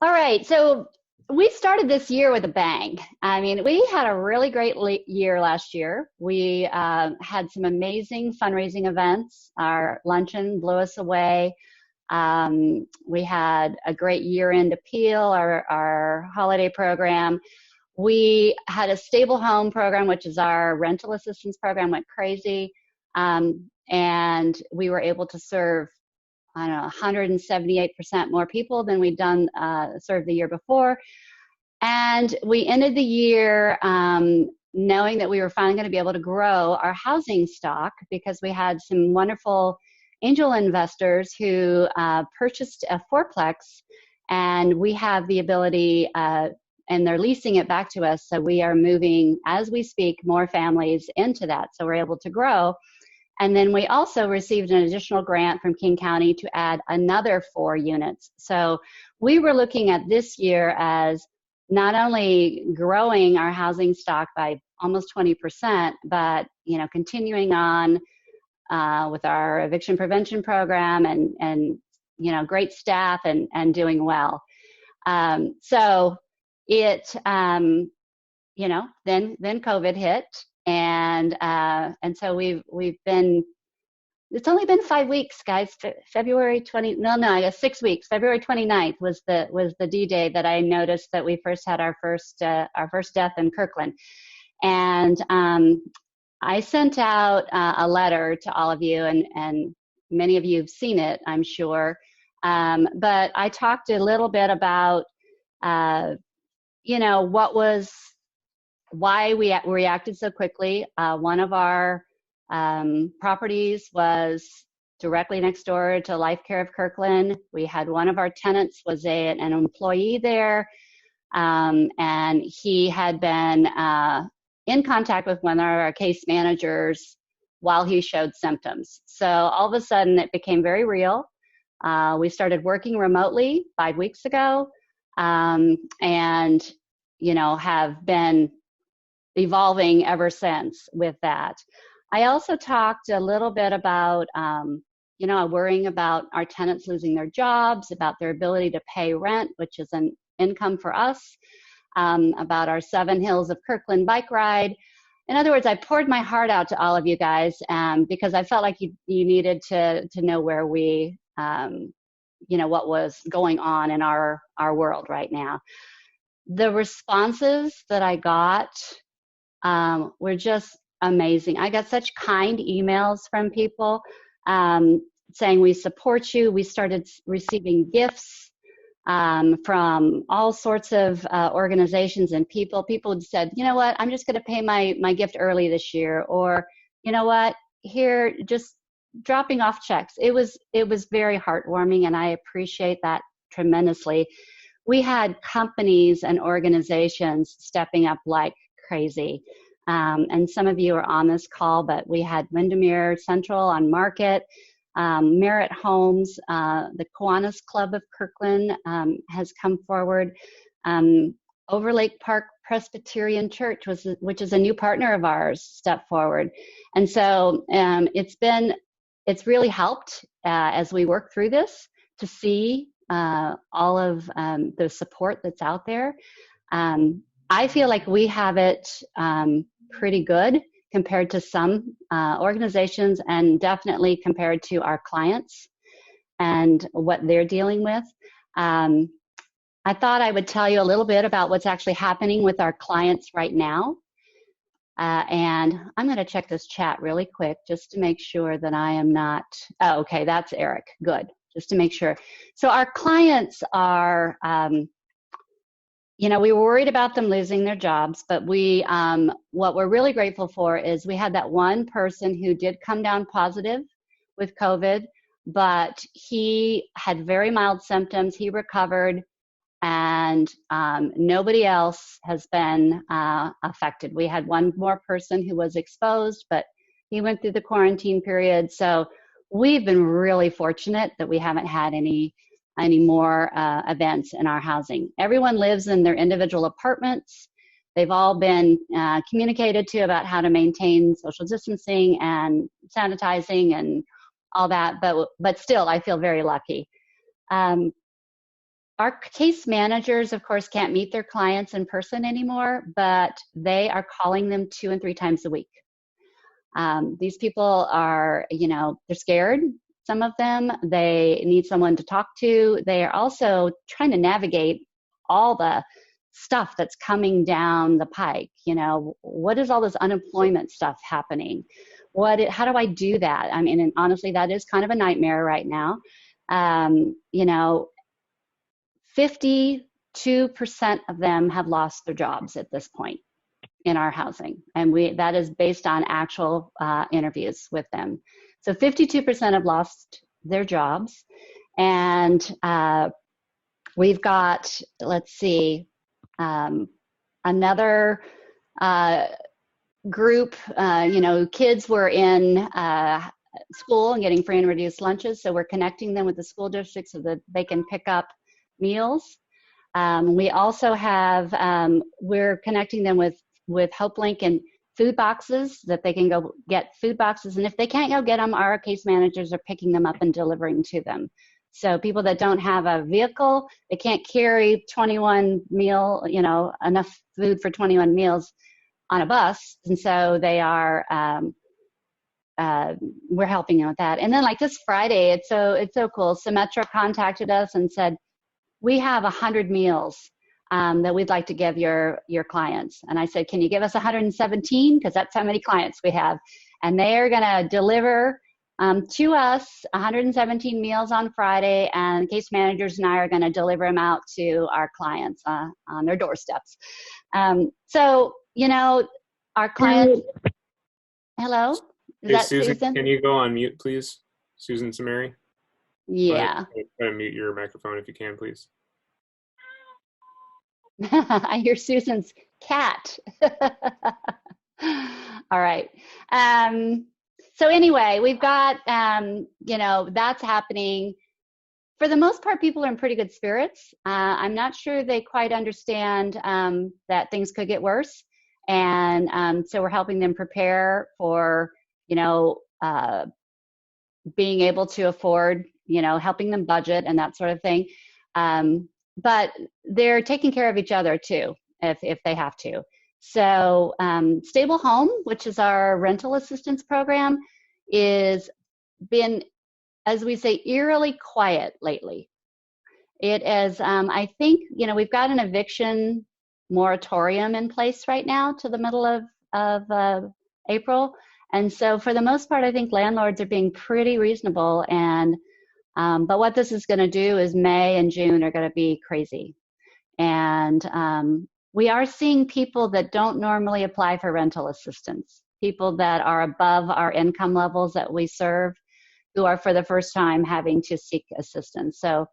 All right, so we started this year with a bang. I mean, we had a really great year last year. We had some amazing fundraising events. Our luncheon blew us away. We had a great year-end appeal, our holiday program. We had a stable home program, which is our rental assistance program, went crazy. And we were able to serve, I don't know, 178% more people than we'd done served the year before. And we ended the year knowing that we were finally going to be able to grow our housing stock because we had some wonderful angel investors who purchased a fourplex, and we have the ability, and they're leasing it back to us. So we are moving, as we speak, more families into that. So we're able to grow. And then we also received an additional grant from King County to add another 4 units. So we were looking at this year as not only growing our housing stock by almost 20%, but continuing on with our eviction prevention program and great staff and doing well. So it then COVID hit. And so we've been, it's only been 5 weeks, guys. February 20, no, I guess 6 weeks. February 29th was the D-Day that I noticed that we first had our first death in Kirkland. And I sent out a letter to all of you, and many of you have seen it, I'm sure. But I talked a little bit about, why we reacted so quickly. One of our properties was directly next door to Life Care of Kirkland. We had one of our tenants was an employee there, and he had been in contact with one of our case managers while he showed symptoms. So all of a sudden it became very real. We started working remotely 5 weeks ago, and have been evolving ever since with that. I also talked a little bit about, worrying about our tenants losing their jobs, about their ability to pay rent, which is an income for us, about our 7 Hills of Kirkland bike ride. In other words, I poured my heart out to all of you guys because I felt like you needed to know where we, what was going on in our world right now. The responses that I got were just amazing. I got such kind emails from people saying we support you. We started receiving gifts from all sorts of organizations and people. People had said, you know what, I'm just going to pay my gift early this year, or you know what, here, just dropping off checks. It was very heartwarming, and I appreciate that tremendously. We had companies and organizations stepping up like crazy. And some of you are on this call, but we had Windermere Central on Market, Merritt Homes, the Kiwanis Club of Kirkland has come forward. Overlake Park Presbyterian Church, which is a new partner of ours, stepped forward. And so it's really helped as we work through this to see all of the support that's out there. I feel like we have it pretty good compared to some organizations, and definitely compared to our clients and what they're dealing with. I thought I would tell you a little bit about what's actually happening with our clients right now. And I'm going to check this chat really quick just to make sure that I am not, oh, okay, that's Eric. Good. Just to make sure. So our clients are, we were worried about them losing their jobs, but what we're really grateful for is we had that one person who did come down positive with COVID, but he had very mild symptoms. He recovered, and nobody else has been affected. We had one more person who was exposed, but he went through the quarantine period. So we've been really fortunate that we haven't had any more events in our housing. Everyone lives in their individual apartments. They've all been communicated to about how to maintain social distancing and sanitizing and all that, but still, I feel very lucky. Our case managers, of course, can't meet their clients in person anymore, but they are calling them 2 and 3 times a week. These people are, they're scared. Some of them, they need someone to talk to. They are also trying to navigate all the stuff that's coming down the pike. What is all this unemployment stuff happening? How do I do that? I mean, and honestly, that is kind of a nightmare right now. 52% of them have lost their jobs at this point in our housing, and that is based on actual interviews with them. So 52% have lost their jobs, and we've got, let's see, another group. Kids were in school and getting free and reduced lunches, so we're connecting them with the school district so that they can pick up meals. We also have, we're connecting them with HopeLink and food boxes, that they can go get food boxes. And if they can't go get them, our case managers are picking them up and delivering to them. So people that don't have a vehicle, they can't carry 21 enough food for 21 meals on a bus. And so they are, we're helping them with that. And then like this Friday, it's so cool. Symetra contacted us and said, we have 100 meals that we'd like to give your clients. And I said, can you give us 117? Because that's how many clients we have. And they are going to deliver to us 117 meals on Friday, and case managers and I are going to deliver them out to our clients on their doorsteps. So, our clients, hello? Is that Susan? Can you go on mute, please? Susan Samari? Yeah. Try to mute your microphone if you can, please. I hear Susan's cat. All right. So anyway, we've got, that's happening. For the most part, people are in pretty good spirits. I'm not sure they quite understand that things could get worse. And so we're helping them prepare for, being able to afford, helping them budget and that sort of thing. But they're taking care of each other too, if they have to. So Stable Home, which is our rental assistance program, is been, as we say, eerily quiet lately. It is, I think, we've got an eviction moratorium in place right now to the middle of April. And so for the most part, I think landlords are being pretty reasonable. And but what this is going to do is May and June are going to be crazy. And we are seeing people that don't normally apply for rental assistance, people that are above our income levels that we serve, who are for the first time having to seek assistance. So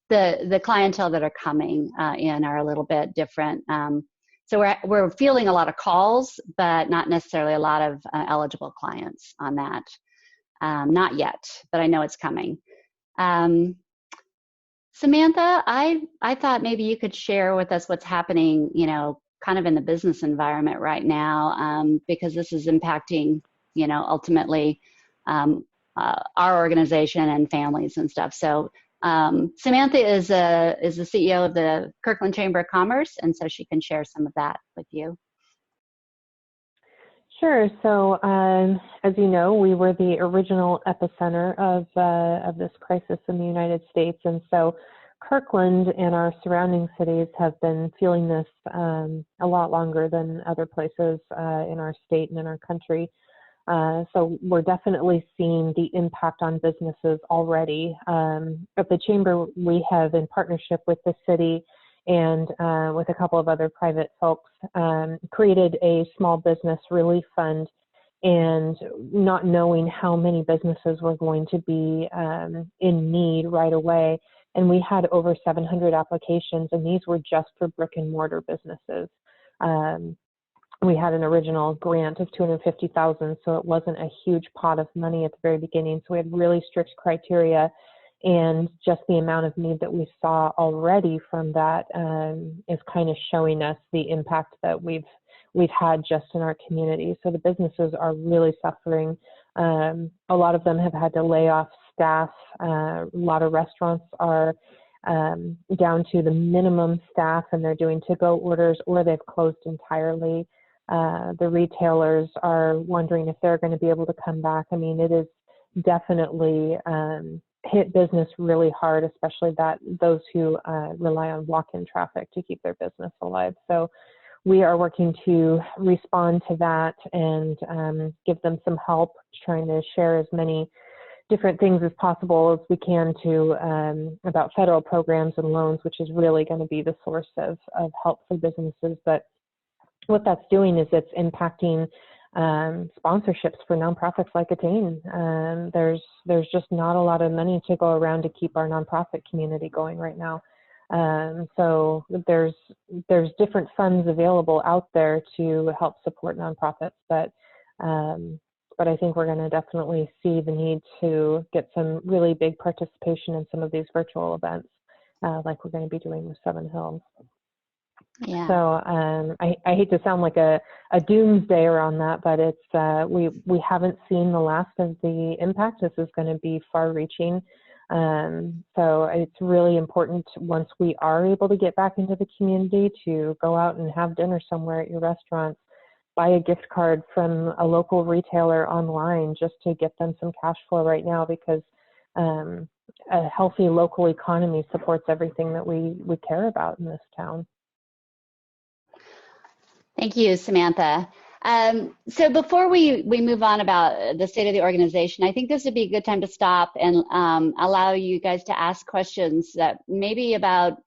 the clientele that are coming in are a little bit different. So we're fielding a lot of calls, but not necessarily a lot of eligible clients on that. Not yet, but I know it's coming. Samantha, I thought maybe you could share with us what's happening, kind of in the business environment right now, because this is impacting, ultimately our organization and families and stuff. So Samantha is the CEO of the Kirkland Chamber of Commerce, and so she can share some of that with you. Sure. So, as you know, we were the original epicenter of this crisis in the United States, and so Kirkland and our surrounding cities have been feeling this a lot longer than other places in our state and in our country. So we're definitely seeing the impact on businesses already. At the Chamber, we have, in partnership with the city and with a couple of other private folks, created a small business relief fund, and not knowing how many businesses were going to be in need right away. And we had over 700 applications, and these were just for brick and mortar businesses. We had an original grant of $250,000, so it wasn't a huge pot of money at the very beginning. So we had really strict criteria, and just the amount of need that we saw already from that is kind of showing us the impact that we've had just in our community. So the businesses are really suffering. A lot of them have had to lay off staff. A lot of restaurants are down to the minimum staff, and they're doing to-go orders, or they've closed entirely. The retailers are wondering if they're going to be able to come back. I mean, it is definitely hit business really hard, especially those who rely on walk-in traffic to keep their business alive. So we are working to respond to that and give them some help, trying to share as many different things as possible as we can about federal programs and loans, which is really going to be the source of help for businesses. But what that's doing is it's impacting sponsorships for nonprofits like Attain. There's just not a lot of money to go around to keep our nonprofit community going right now. So there's different funds available out there to help support nonprofits, but I think we're going to definitely see the need to get some really big participation in some of these virtual events, like we're going to be doing with Seven Hills. Yeah. So I hate to sound like a doomsdayer on that, but it's we haven't seen the last of the impact. This is going to be far-reaching. So it's really important, once we are able to get back into the community, to go out and have dinner somewhere at your restaurants, buy a gift card from a local retailer online, just to get them some cash flow right now, because a healthy local economy supports everything that we care about in this town. Thank you, Samantha. So before we move on about the state of the organization, I think this would be a good time to stop and allow you guys to ask questions that maybe about,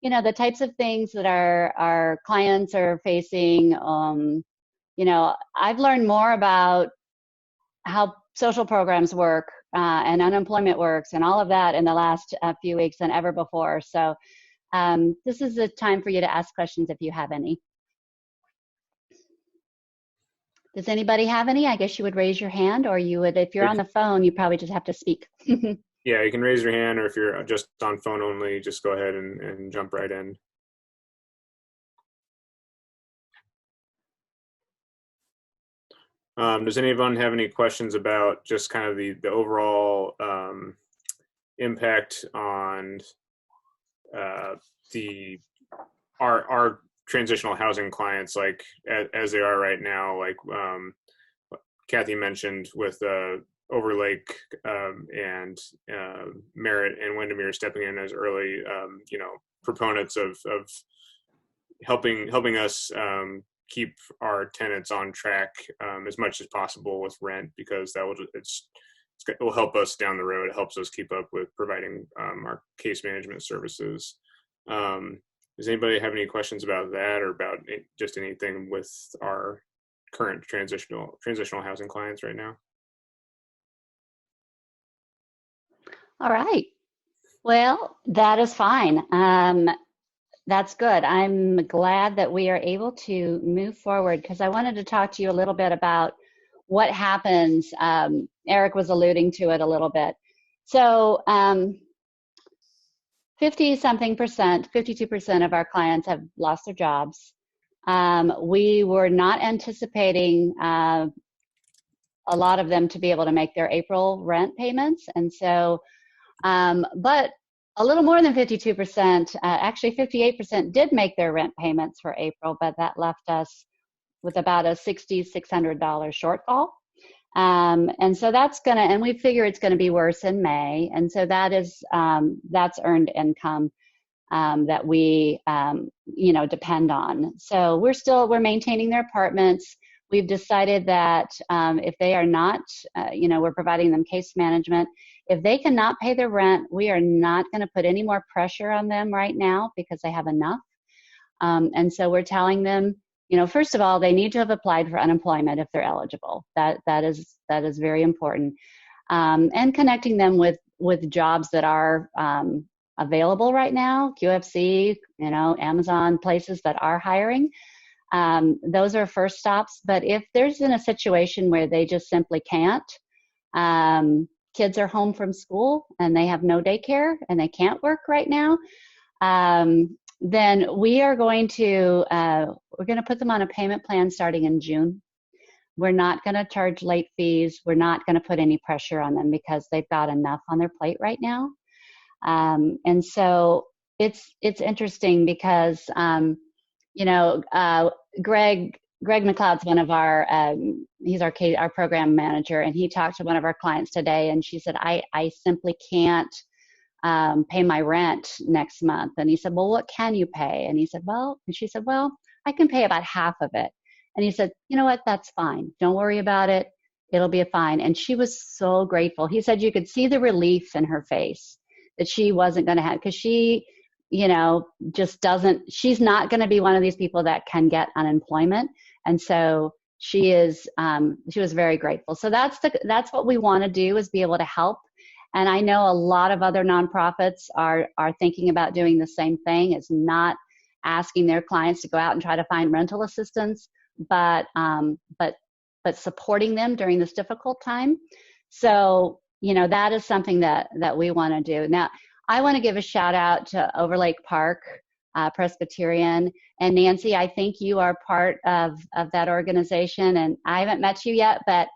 the types of things that our clients are facing. I've learned more about how social programs work and unemployment works and all of that in the last few weeks than ever before. So this is the time for you to ask questions if you have any. Does anybody have any? I guess you would raise your hand, or you would, if you're on the phone, you probably just have to speak. Yeah, you can raise your hand, or if you're just on phone only, just go ahead and jump right in. Does anyone have any questions about just kind of the overall impact on our transitional housing clients, like as they are right now, like Kathy mentioned with Overlake and Merritt and Windermere stepping in as early, proponents of helping us keep our tenants on track as much as possible with rent, because that will help us down the road. It helps us keep up with providing our case management services. Does anybody have any questions about that, or about just anything with our current transitional housing clients right now? All right. Well, that is fine. That's good. I'm glad that we are able to move forward, because I wanted to talk to you a little bit about what happens. Eric was alluding to it a little bit. So 52% of our clients have lost their jobs. We were not anticipating a lot of them to be able to make their April rent payments. And so, but a little more than 52%, actually 58% did make their rent payments for April, but that left us with about a $6,600 shortfall. And so that's and we figure it's gonna be worse in May. And so that is, that's earned income that we, depend on. So we're maintaining their apartments. We've decided that if they are not, we're providing them case management. If they cannot pay their rent, we are not going to put any more pressure on them right now, because they have enough. And so we're telling them, first of all, they need to have applied for unemployment if they're eligible. That is very important. And connecting them with jobs that are available right now, QFC, Amazon, places that are hiring. Those are first stops. But if there's in a situation where they just simply can't, kids are home from school and they have no daycare and they can't work right now, then we are going to put them on a payment plan starting in June. We're not going to charge late fees. We're not going to put any pressure on them, because they've got enough on their plate right now. And so it's interesting because, Greg McLeod's one of our, he's our program manager, and he talked to one of our clients today, and she said, I simply can't pay my rent next month. And he said, well, what can you pay? And she said, well, I can pay about half of it. And he said, you know what, that's fine. Don't worry about it. It'll be fine. And she was so grateful. He said you could see the relief in her face that she wasn't going to have, because she, just doesn't, she's not going to be one of these people that can get unemployment. And so she was very grateful. So that's what we want to do, is be able to help. And I know a lot of other nonprofits are thinking about doing the same thing. It's not asking their clients to go out and try to find rental assistance, but supporting them during this difficult time. So, that is something that we want to do. Now, I want to give a shout out to Overlake Park Presbyterian. And Nancy, I think you are part of that organization. And I haven't met you yet, but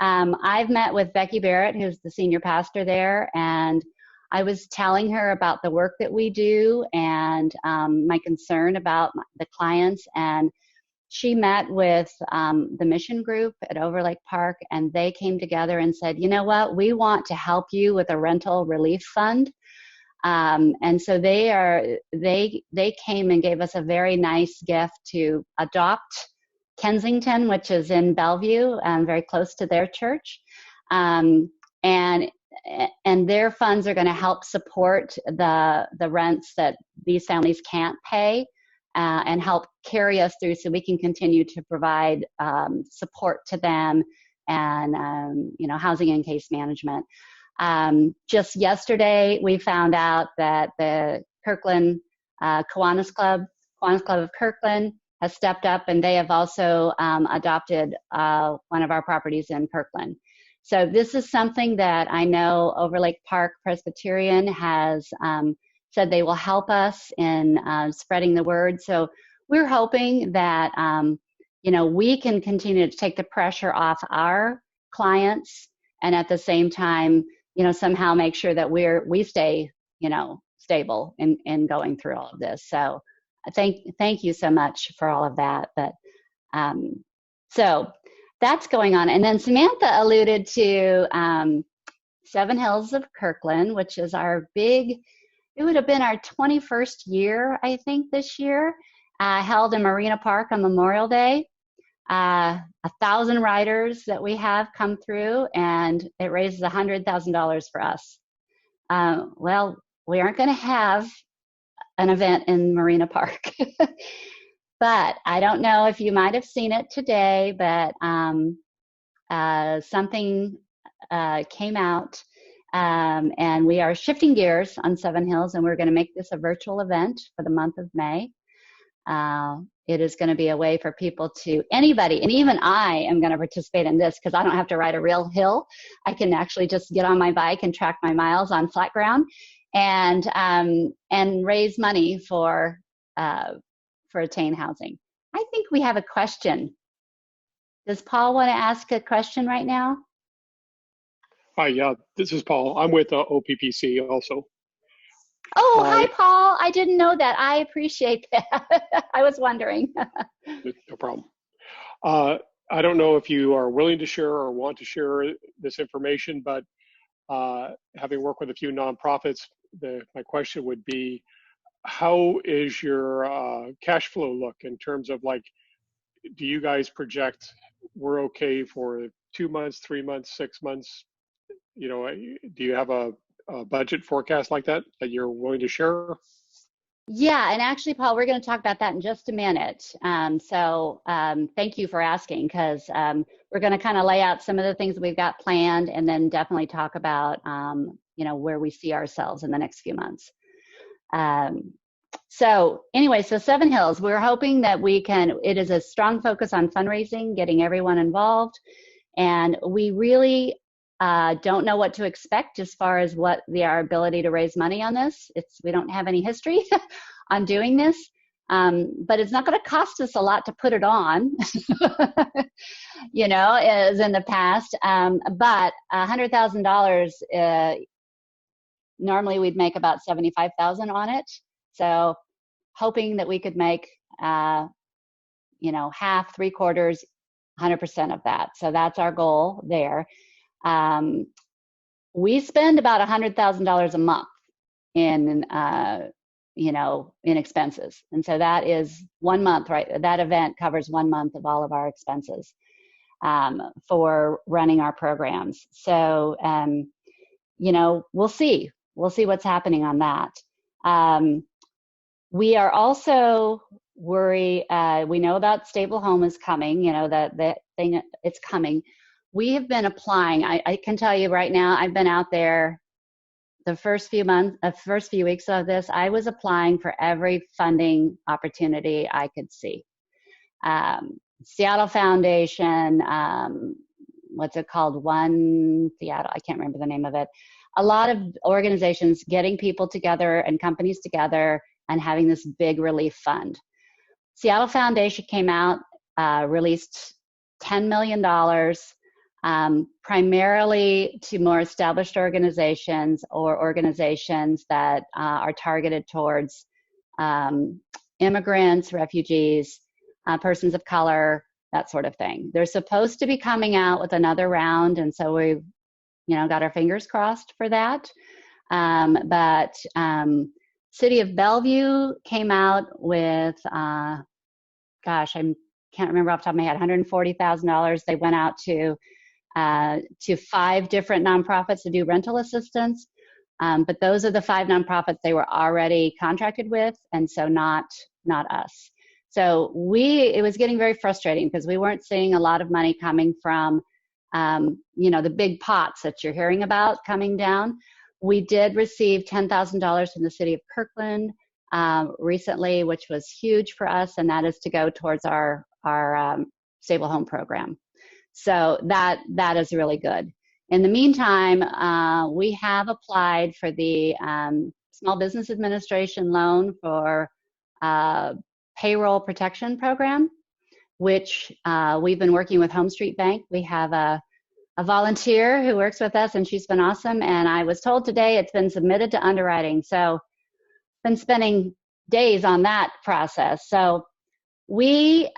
I've met with Becky Barrett, who's the senior pastor there, and I was telling her about the work that we do and my concern about the clients. And she met with the mission group at Overlake Park, and they came together and said, you know what, we want to help you with a rental relief fund. And so they came and gave us a very nice gift to adopt Kensington, which is in Bellevue, very close to their church. And their funds are going to help support the rents that these families can't pay, and help carry us through so we can continue to provide support to them and, housing and case management. Just yesterday, we found out that the Kirkland Kiwanis Club of Kirkland has stepped up, and they have also adopted one of our properties in Kirkland. So this is something that I know Overlake Park Presbyterian has said they will help us in spreading the word. So we're hoping that, we can continue to take the pressure off our clients, and at the same time, somehow make sure that we stay, stable in going through all of this. So thank you so much for all of that. But so that's going on. And then Samantha alluded to Seven Hills of Kirkland, which is our big, it would have been our 21st year, I think, this year, held in Marina Park on Memorial Day. 1,000 riders that we have come through, and it raises $100,000 for us. Well, we aren't going to have an event in Marina Park, but I don't know if you might have seen it today, but something came out, and we are shifting gears on Seven Hills, and we're going to make this a virtual event for the month of May. It is going to be a way for people anybody, and even I am going to participate in this because I don't have to ride a real hill. I can actually just get on my bike and track my miles on flat ground, and raise money for Attain Housing. I think we have a question. Does Paul want to ask a question right now? Hi, yeah, this is Paul. I'm with OPPC also. Oh, hi, Paul. I didn't know that. I appreciate that. I was wondering. No problem. I don't know if you are willing to share or want to share this information, but having worked with a few nonprofits, my question would be, how is your cash flow look in terms of, like, do you guys project we're okay for 2 months, 3 months, 6 months? Do you have a budget forecast like that you're willing to share? Yeah, and actually, Paul, we're going to talk about that in just a minute. Thank you for asking, because we're going to kind of lay out some of the things that we've got planned, and then definitely talk about where we see ourselves in the next few months. So Seven Hills, we're hoping that it is a strong focus on fundraising, getting everyone involved, and we really don't know what to expect as far as our ability to raise money on this. We don't have any history on doing this, but it's not going to cost us a lot to put it on, as in the past. But $100,000, normally we'd make about 75,000 on it. So hoping that we could make, you know, half, 3/4, 100% of that. So that's our goal there. We spend about $100,000 a month in, you know, in expenses. And so that is 1 month, right? That event covers 1 month of all of our expenses for running our programs. So, you know, we'll see what's happening on that. We are also worried, we know about Stable Home is coming, you know, that thing, it's coming. We have been applying. I can tell you right now, I've been out there the first few weeks of this. I was applying for every funding opportunity I could see. Seattle Foundation, what's it called? One Seattle, I can't remember the name of it. A lot of organizations getting people together and companies together and having this big relief fund. Seattle Foundation came out, released $10 million, primarily to more established organizations or organizations that are targeted towards immigrants, refugees, persons of color, that sort of thing. They're supposed to be coming out with another round, and so we've, you know, got our fingers crossed for that. But City of Bellevue came out with, gosh, I can't remember off the top of my head, $140,000. They went out to 5 different nonprofits to do rental assistance. But those are the 5 nonprofits they were already contracted with, and so not us. So it was getting very frustrating because we weren't seeing a lot of money coming from, you know, the big pots that you're hearing about coming down. We did receive $10,000 from the city of Kirkland recently, which was huge for us, and that is to go towards our Stable Home program. So that is really good. In the meantime, we have applied for the Small Business Administration loan for payroll protection program, which we've been working with Home Street Bank. We have a volunteer who works with us, and she's been awesome. And I was told today it's been submitted to underwriting. So been spending days on that process. So we're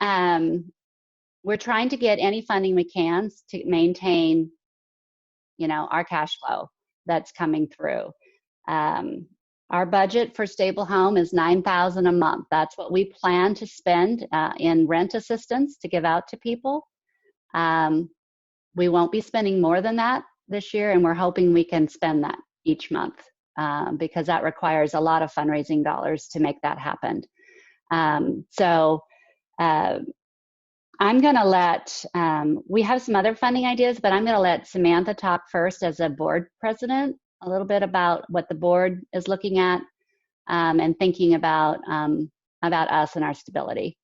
trying to get any funding we can to maintain, you know, our cash flow that's coming through. Our budget for Stable Home is $9,000 a month. That's what we plan to spend in rent assistance to give out to people. We won't be spending more than that this year, and we're hoping we can spend that each month because that requires a lot of fundraising dollars to make that happen. So I'm going to let, we have some other funding ideas, but I'm going to let Samantha talk first as a board president, a little bit about what the board is looking at and thinking about us and our stability.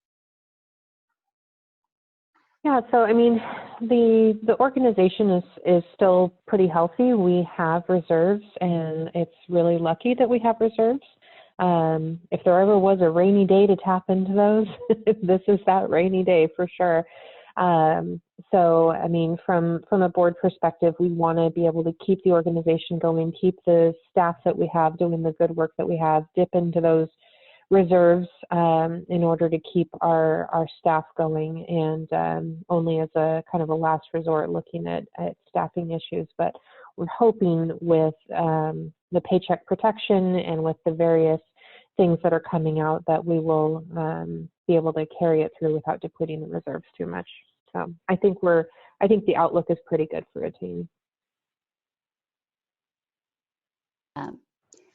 Yeah, so I mean, the organization is still pretty healthy. We have reserves, and it's really lucky that we have reserves. If there ever was a rainy day to tap into those, this is that rainy day for sure. So, I mean, from a board perspective, we want to be able to keep the organization going, keep the staff that we have doing the good work that we have, dip into those reserves in order to keep our staff going, and only as a kind of a last resort looking at staffing issues. But we're hoping with the paycheck protection and with the various things that are coming out that we will be able to carry it through without depleting the reserves too much. So I think the outlook is pretty good for Attain.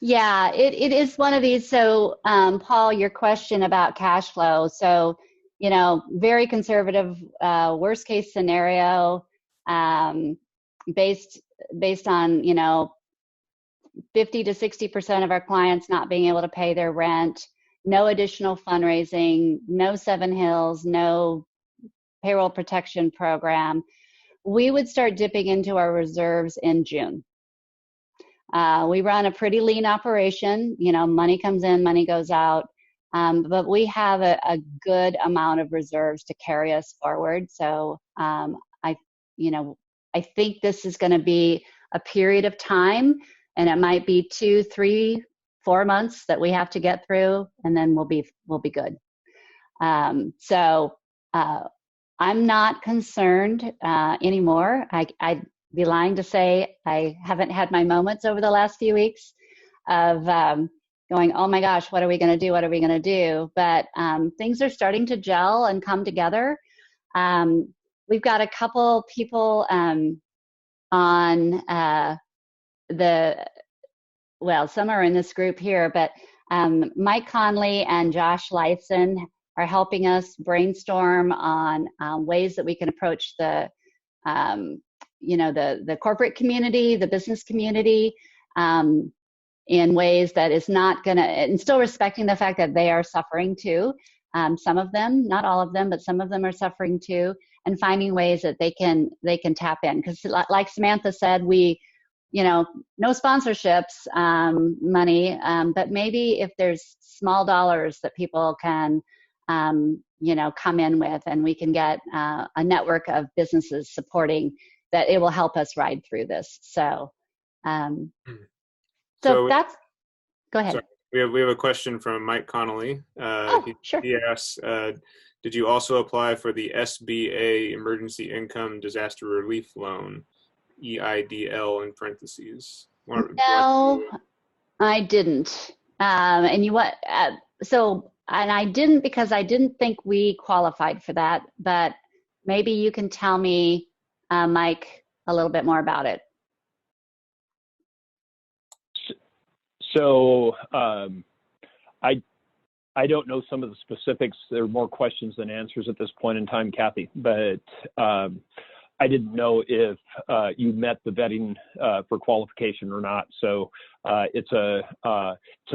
Yeah, it is one of these. So, Paul, your question about cash flow. So, you know, very conservative, worst case scenario, based on, you know, 50 to 60% of our clients not being able to pay their rent, no additional fundraising, no Seven Hills, no payroll protection program. We would start dipping into our reserves in June. We run a pretty lean operation. You know, money comes in, money goes out, but we have a good amount of reserves to carry us forward. So I think this is going to be a period of time and it might be 2, 3, 4 months that we have to get through, and then we'll be good. I'm not concerned anymore. I'd be lying to say I haven't had my moments over the last few weeks of going, oh my gosh, what are we going to do? What are we going to do? But things are starting to gel and come together. We've got a couple people on some are in this group here, but Mike Conley and Josh Lyson are helping us brainstorm on ways that we can approach the corporate community, the business community, in ways that is not going to, and still respecting the fact that they are suffering too. Some of them, not all of them, but some of them are suffering too, and finding ways that they can tap in. Because like Samantha said, no sponsorships money, but maybe if there's small dollars that people can come in with, and we can get a network of businesses supporting that, it will help us ride through this. So that's, go ahead. Sorry, we have a question from Mike Connolly. Sure. He asks, did you also apply for the SBA Emergency Income Disaster Relief Loan, EIDL in parentheses? No, I didn't. And I didn't because I didn't think we qualified for that, but maybe you can tell me, Mike, a little bit more about it. So I don't know some of the specifics. There are more questions than answers at this point in time, Kathy, but I didn't know if you met the vetting for qualification or not. So it's a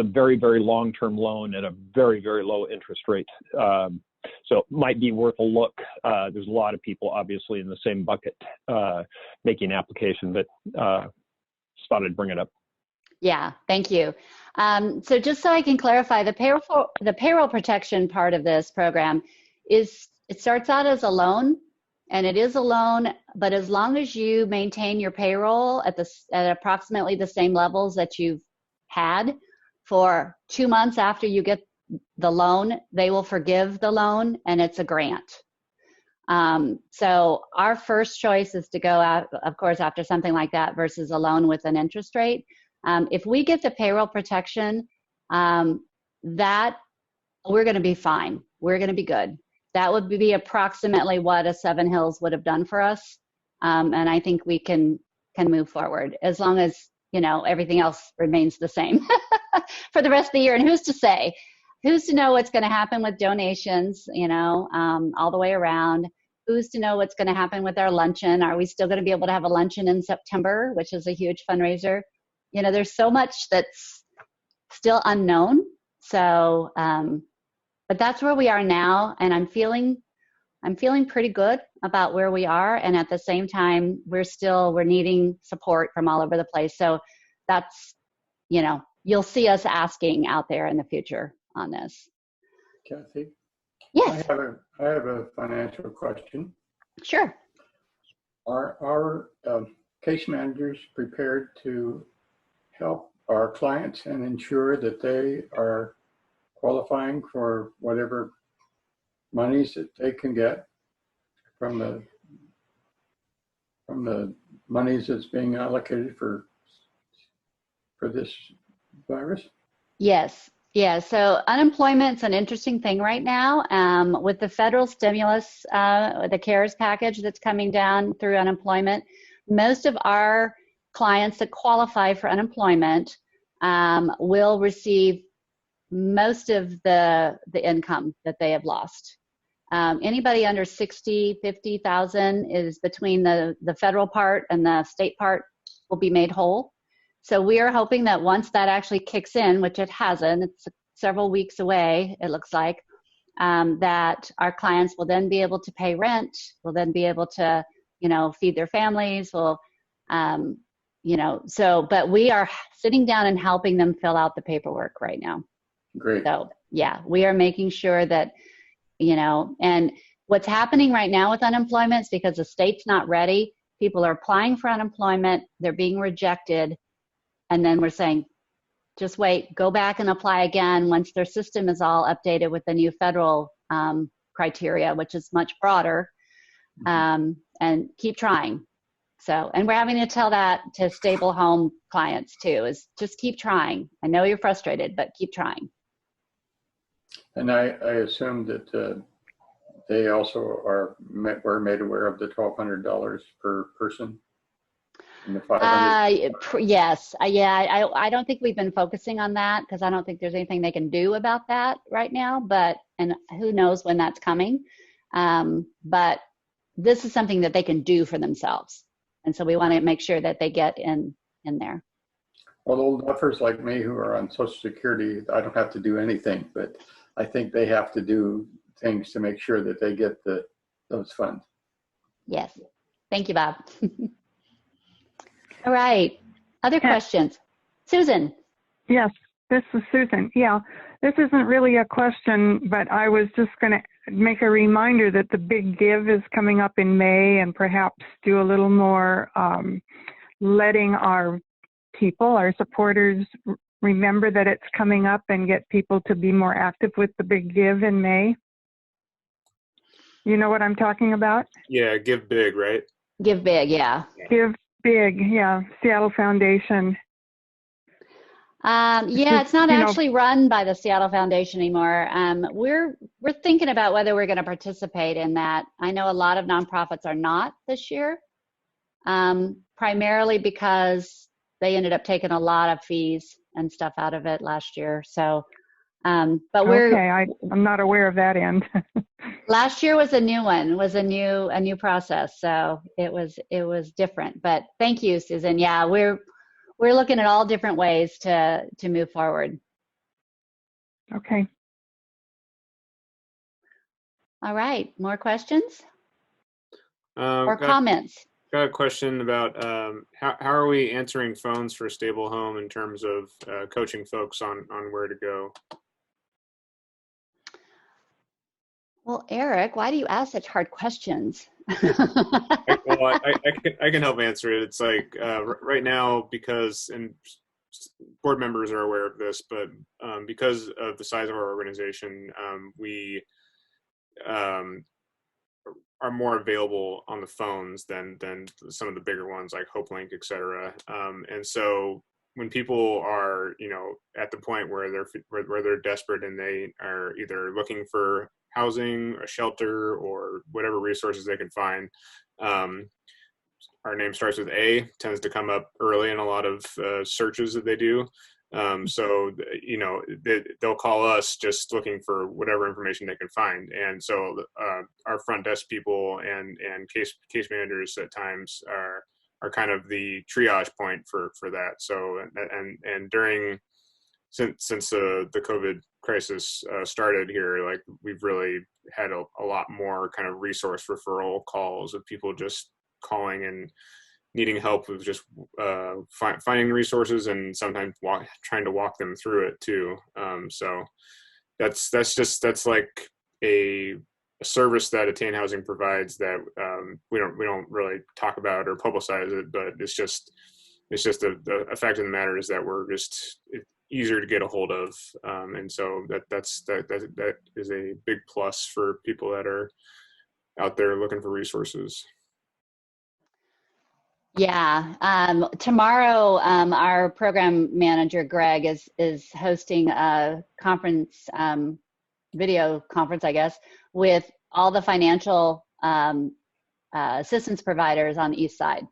very, very long-term loan at a very, very low interest rate. So it might be worth a look. There's a lot of people obviously in the same bucket making application, but just thought I'd bring it up. Yeah, thank you. So just so I can clarify, the payroll protection part of this program it starts out as a loan, and it is a loan, but as long as you maintain your payroll at approximately the same levels that you've had for 2 months after you get the loan, they will forgive the loan, and it's a grant. So our first choice is to go out, of course, after something like that versus a loan with an interest rate. If we get the payroll protection, that we're going to be fine. We're going to be good. That would be approximately what a Seven Hills would have done for us. And I think we can move forward as long as, everything else remains the same for the rest of the year. And who's to say? Who's to know what's going to happen with donations, all the way around? Who's to know what's going to happen with our luncheon? Are we still going to be able to have a luncheon in September, which is a huge fundraiser? There's so much that's still unknown. So, but that's where we are now, and I'm feeling pretty good about where we are. And at the same time, we're needing support from all over the place. So that's, you'll see us asking out there in the future on this. Kathy? Yes. I have a financial question. Sure. Are our case managers prepared to help our clients and ensure that they are qualifying for whatever monies that they can get from the monies that's being allocated for this virus? Yes. Yeah. So unemployment's an interesting thing right now. With the federal stimulus, the CARES package that's coming down through unemployment, most of our clients that qualify for unemployment will receive most of the income that they have lost. Anybody under 60, 50,000 is between the federal part and the state part will be made whole. So we are hoping that once that actually kicks in, which it hasn't, it's several weeks away, it looks like, that our clients will then be able to pay rent, will then be able to, feed their families, but we are sitting down and helping them fill out the paperwork right now. Great. So yeah, we are making sure that, and what's happening right now with unemployment is because the state's not ready. People are applying for unemployment. They're being rejected. And then we're saying, just wait, go back and apply again once their system is all updated with the new federal criteria, which is much broader, and keep trying. So, and we're having to tell that to stable home clients too, is just keep trying. I know you're frustrated, but keep trying. And I assume that they also were made aware of the $1,200 per person and the $500. Yes. Yeah. I don't think we've been focusing on that because I don't think there's anything they can do about that right now, and who knows when that's coming. But this is something that they can do for themselves. And so we want to make sure that they get in there. Well, old duffers like me who are on Social Security, I don't have to do anything, but I think they have to do things to make sure that they get those funds. Yes. Thank you, Bob. All right. Other questions? Susan. Yes, this is Susan. Yeah, this isn't really a question, but I was just going to make a reminder that the Big Give is coming up in May, and perhaps do a little more letting our people, our supporters, remember that it's coming up and get people to be more active with the Big Give in May. You know what I'm talking about? Yeah, Give Big, right? Give Big, yeah. Give Big, yeah, Seattle Foundation. Yeah, it's not actually run by the Seattle Foundation anymore. We're thinking about whether we're going to participate in that. I know a lot of nonprofits are not this year, primarily because they ended up taking a lot of fees and stuff out of it last year. So, but we're okay. I'm not aware of that end. Last year was a new one, was a new process. So it was different. But thank you, Susan. Yeah, we're looking at all different ways to move forward. Okay. All right. More questions or comments? Got a question about how are we answering phones for Stable Home in terms of coaching folks on where to go? Well, Eric, why do you ask such hard questions? I can help answer it. It's like right now, because, and board members are aware of this, but because of the size of our organization, we are more available on the phones than some of the bigger ones like HopeLink, et cetera. And so when people are, at the point where they're desperate and they are either looking for housing, a shelter, or whatever resources they can find, our name starts with A, tends to come up early in a lot of searches that they do. So, they'll call us just looking for whatever information they can find. And so our front desk people and case managers at times are kind of the triage point for that. So, and since the COVID crisis started here, like we've really had a lot more kind of resource referral calls of people just calling and needing help with just finding resources and sometimes trying to walk them through it too. So that's like a service that Attain Housing provides that we don't really talk about or publicize it, but it's just the fact of the matter is that we're just easier to get a hold of, and so that is a big plus for people that are out there looking for resources. Yeah. Tomorrow, our program manager, Greg, is hosting a conference, video conference, I guess, with all the financial assistance providers on the East Side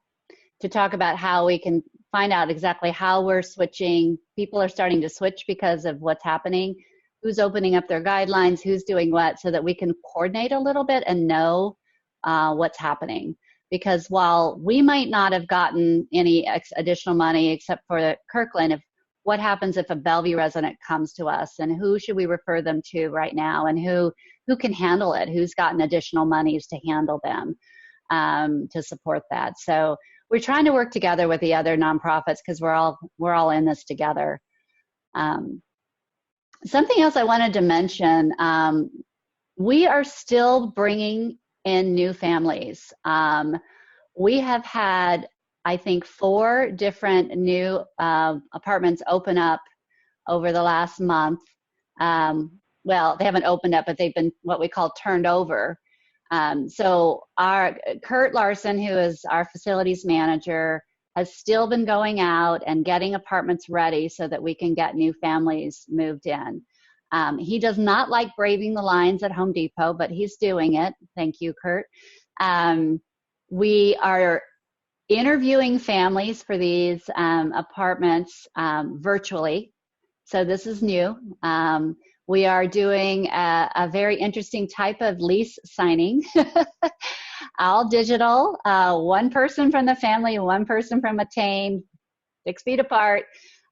to talk about how we can find out exactly how we're switching. People are starting to switch because of what's happening, who's opening up their guidelines, who's doing what, so that we can coordinate a little bit and know what's happening. Because while we might not have gotten any additional money except for Kirkland, what happens if a Bellevue resident comes to us, and who should we refer them to right now, and who can handle it, who's gotten additional monies to handle them, to support that. So we're trying to work together with the other nonprofits because we're all in this together. Something else I wanted to mention, we are still bringing in new families. We have had, I think 4 different new apartments open up over the last month. Well, they haven't opened up, but they've been what we call turned over. So our Kurt Larson, who is our facilities manager, has still been going out and getting apartments ready so that we can get new families moved in. He does not like braving the lines at Home Depot, but he's doing it. Thank you, Kurt. We are interviewing families for these apartments virtually. So this is new. We are doing a very interesting type of lease signing, all digital, 1 person from the family, 1 person from Attain, 6 feet apart,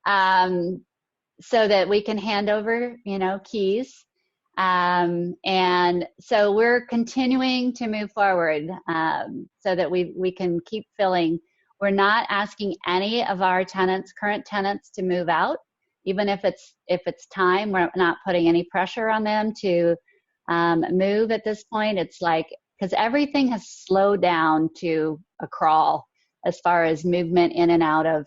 so that we can hand over, keys. And so we're continuing to move forward so that we can keep filling. We're not asking any of our current tenants to move out. Even if it's time, we're not putting any pressure on them to move at this point. It's like, because everything has slowed down to a crawl as far as movement in and out of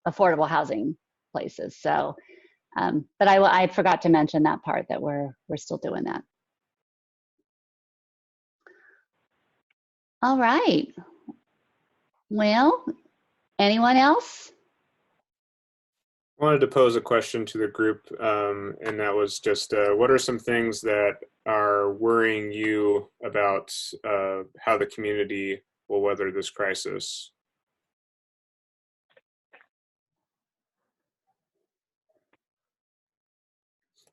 affordable housing places. So, but I forgot to mention that part, that we're still doing that. All right. Well, anyone else? I wanted to pose a question to the group, and that was just, what are some things that are worrying you about how the community will weather this crisis?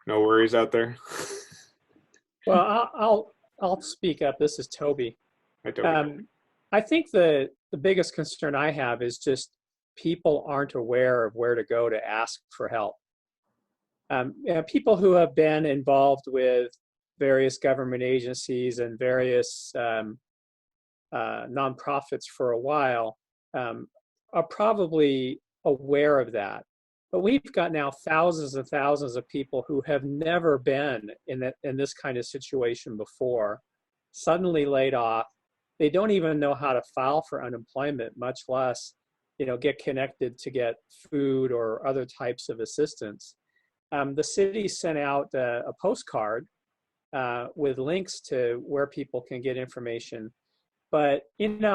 No worries out there? Well, I'll speak up. This is Toby. Hi, Toby. I think the biggest concern I have is just people aren't aware of where to go to ask for help. People who have been involved with various government agencies and various nonprofits for a while are probably aware of that. But we've got now thousands and thousands of people who have never been in this kind of situation before, suddenly laid off. They don't even know how to file for unemployment, much less get connected to get food or other types of assistance. The city sent out a postcard with links to where people can get information. But,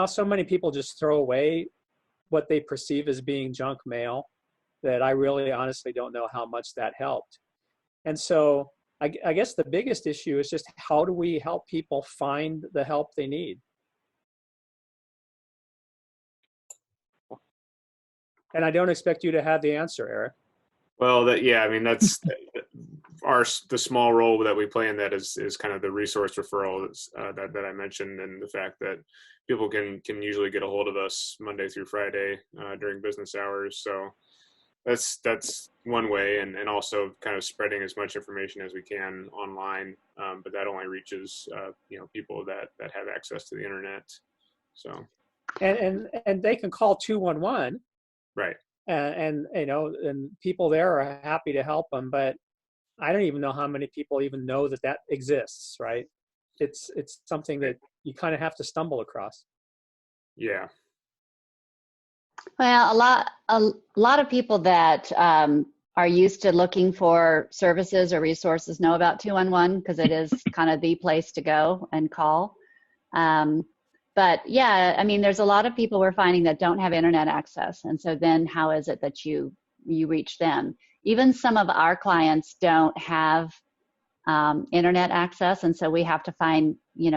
so many people just throw away what they perceive as being junk mail that I really honestly don't know how much that helped. And so I guess the biggest issue is just, how do we help people find the help they need? And I don't expect you to have the answer, Eric. Well, that's the small role that we play in that is kind of the resource referral that I mentioned, and the fact that people can usually get a hold of us Monday through Friday during business hours. So that's one way, and also kind of spreading as much information as we can online, but that only reaches people that have access to the internet. So and they can call 211. Right. And people there are happy to help them, but I don't even know how many people even know that exists, right? It's something that you kind of have to stumble across. Yeah. Well, a lot of people that are used to looking for services or resources know about 211, because it is kind of the place to go and call. But yeah, there's a lot of people we're finding that don't have internet access. And so then how is it that you reach them? Even some of our clients don't have internet access. And so we have to find,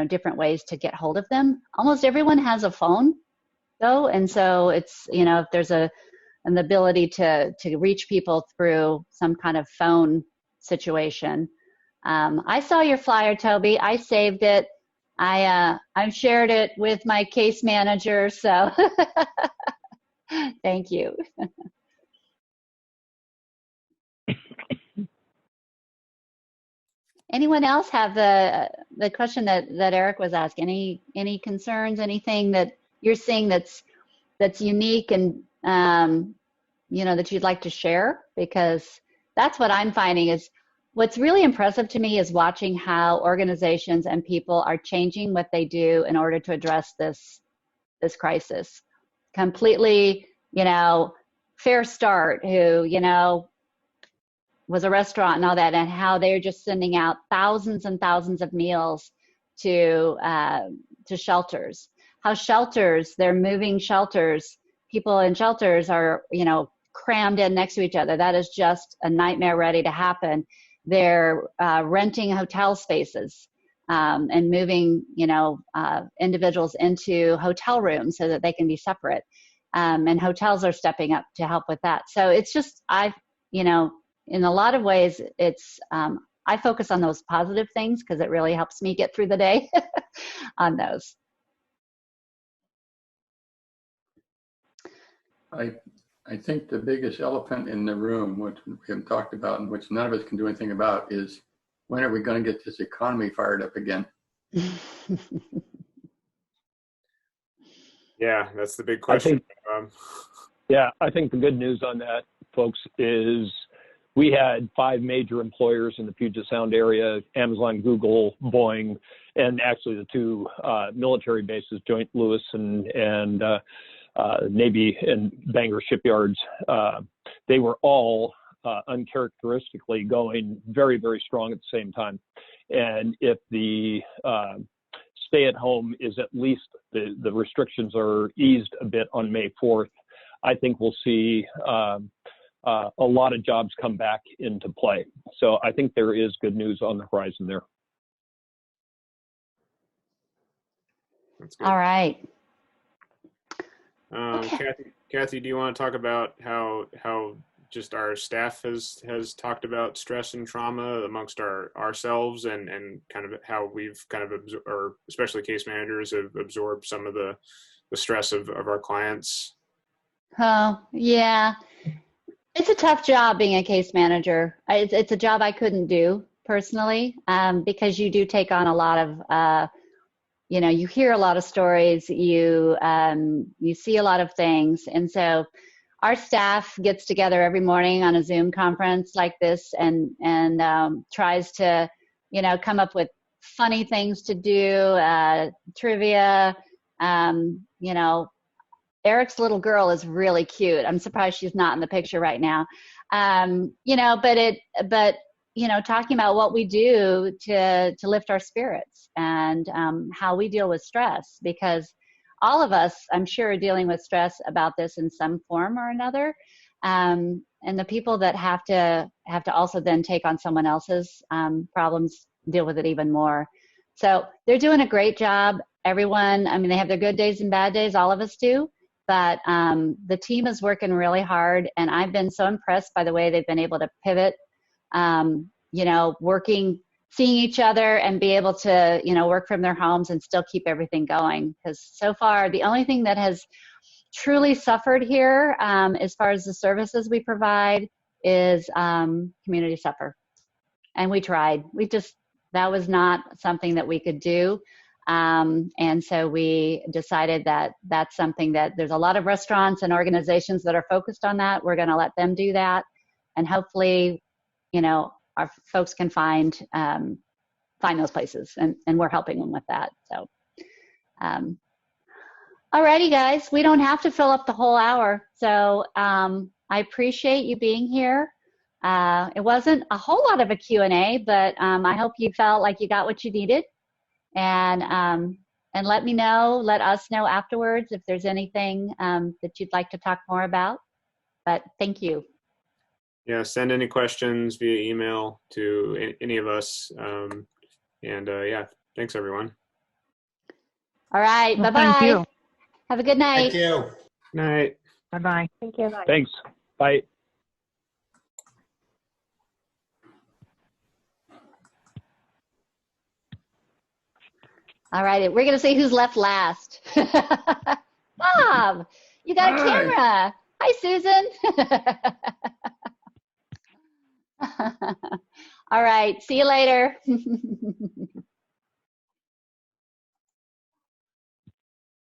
different ways to get hold of them. Almost everyone has a phone though. And so it's, if there's an ability to reach people through some kind of phone situation. I saw your flyer, Toby. I saved it. I've shared it with my case manager, so thank you. Anyone else have the question that Eric was asking? Any concerns? Anything that you're seeing that's unique and that you'd like to share? Because that's what I'm finding is. What's really impressive to me is watching how organizations and people are changing what they do in order to address this this crisis. Completely, Fair Start, who, was a restaurant and all that, and how they're just sending out thousands and thousands of meals to shelters. How they're moving shelters. People in shelters are, crammed in next to each other. That is just a nightmare ready to happen. They're renting hotel spaces and moving, individuals into hotel rooms so that they can be separate. And hotels are stepping up to help with that. So it's just, in a lot of ways, it's I focus on those positive things because it really helps me get through the day on those. I think the biggest elephant in the room, which we haven't talked about and which none of us can do anything about, is when are we going to get this economy fired up again? Yeah, that's the big question. I think the good news on that, folks, is we had 5 major employers in the Puget Sound area: Amazon, Google, Boeing, and actually the 2 military bases, Joint Lewis and Navy and Bangor shipyards. They were all uncharacteristically going very, very strong at the same time. And if the stay at home is at least the restrictions are eased a bit on May 4th, I think we'll see a lot of jobs come back into play. So I think there is good news on the horizon there. All right. Kathy, do you want to talk about how just our staff has talked about stress and trauma amongst ourselves and kind of how we've kind of or especially case managers have absorbed some of the stress of our clients? Oh, yeah. It's a tough job being a case manager. It's a job I couldn't do personally because you do take on a lot of, you hear a lot of stories, you see a lot of things. And so our staff gets together every morning on a Zoom conference like this and tries to, come up with funny things to do, trivia. Eric's little girl is really cute. I'm surprised she's not in the picture right now. Talking about what we do to lift our spirits and how we deal with stress, because all of us, I'm sure, are dealing with stress about this in some form or another. And the people that have to also then take on someone else's problems deal with it even more. So they're doing a great job. Everyone, they have their good days and bad days. All of us do. But the team is working really hard, and I've been so impressed by the way they've been able to pivot, working, seeing each other and be able to, work from their homes and still keep everything going. Because so far, the only thing that has truly suffered here as far as the services we provide is community supper. And we tried. That was not something that we could do. And so we decided that that's something that there's a lot of restaurants and organizations that are focused on that. We're going to let them do that. And hopefully, our folks can find those places and we're helping them with that. So, alrighty guys, we don't have to fill up the whole hour. So, I appreciate you being here. It wasn't a whole lot of a Q&A, but I hope you felt like you got what you needed. And let us know afterwards if there's anything that you'd like to talk more about. But thank you. Yeah, send any questions via email to any of us. Thanks everyone. All right, well, bye-bye. Thank you. Have a good night. Thank you. Night. Bye-bye. Thank you. Bye. Thanks. Bye. All right, we're going to see who's left last. Bob, you got a camera. Hi, Susan. All right, see you later.